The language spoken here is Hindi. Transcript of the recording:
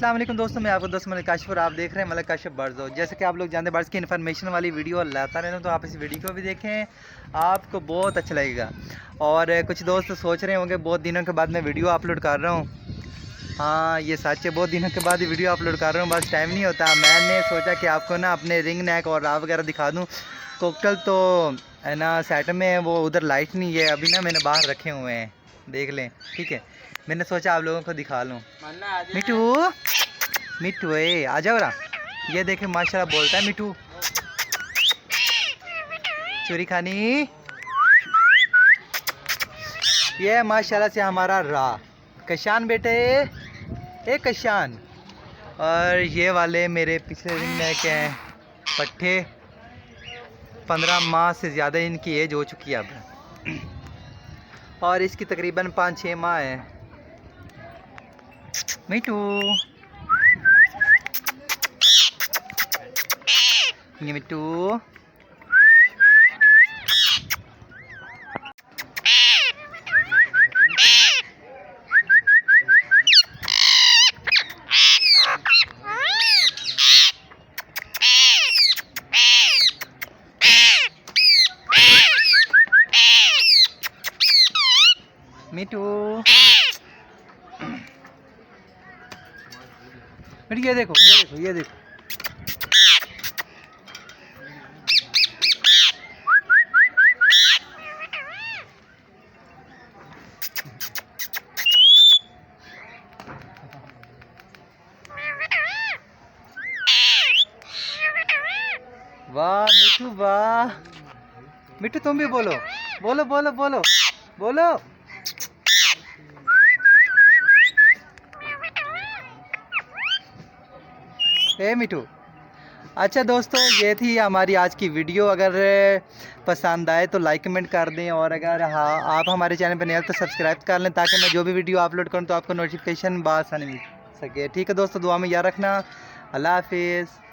अस्सलाम वालेकुम दोस्तों, मैं आपको दोस्त मलिक काशिफ और आप देख रहे हैं मलिक काशिफ बर्ड्स। जैसे कि आप लोग जानते हैं बर्ड्स की इन्फॉर्मेशन वाली वीडियो लाता रहता हूं, तो आप इस वीडियो को भी देखें, आपको बहुत अच्छा लगेगा। और कुछ दोस्त सोच रहे होंगे बहुत दिनों के बाद मैं वीडियो अपलोड कर रहा हूँ। हाँ, ये सच है, बहुत दिनों के बाद वीडियो अपलोड कर रहा हूँ, बस टाइम नहीं होता। मैंने सोचा कि आपको ना अपने रिंग नेक और राव वगैरह दिखा दूँ। कोकटल तो है ना सेट में है, वो उधर लाइट नहीं है अभी ना, मैंने बाहर रखे हुए हैं, देख लें। ठीक है, मैंने सोचा आप लोगों को दिखा लूँ। मिठू मिठू आ जाओ रा, ये देखे माशाल्लाह बोलता है मिठू। चोरी खानी, ये माशाल्लाह से हमारा रा कशान बेटे, ए कशान। और ये वाले मेरे पिछले दिन में क्या हैं पट्टे, 15 माह से ज़्यादा इनकी एज हो चुकी है अब, और इसकी तकरीबन 5-6 माह है। मिठू ये मिट्टू, मिठू ये देखो ये देखो ये देखो। वाह मिठू वाह, मिठू तुम भी बोलो बोलो बोलो बोलो बोलो। ए मिठू। अच्छा दोस्तों, ये थी हमारी आज की वीडियो। अगर पसंद आए तो लाइक कमेंट कर दें, और अगर हाँ आप हमारे चैनल पर नए तो सब्सक्राइब कर लें, ताकि मैं जो भी वीडियो अपलोड करूँ तो आपको नोटिफिकेशन बासानी मिल सके। ठीक है दोस्तों, दुआ में याद रखना। अल्लाह हाफिज़।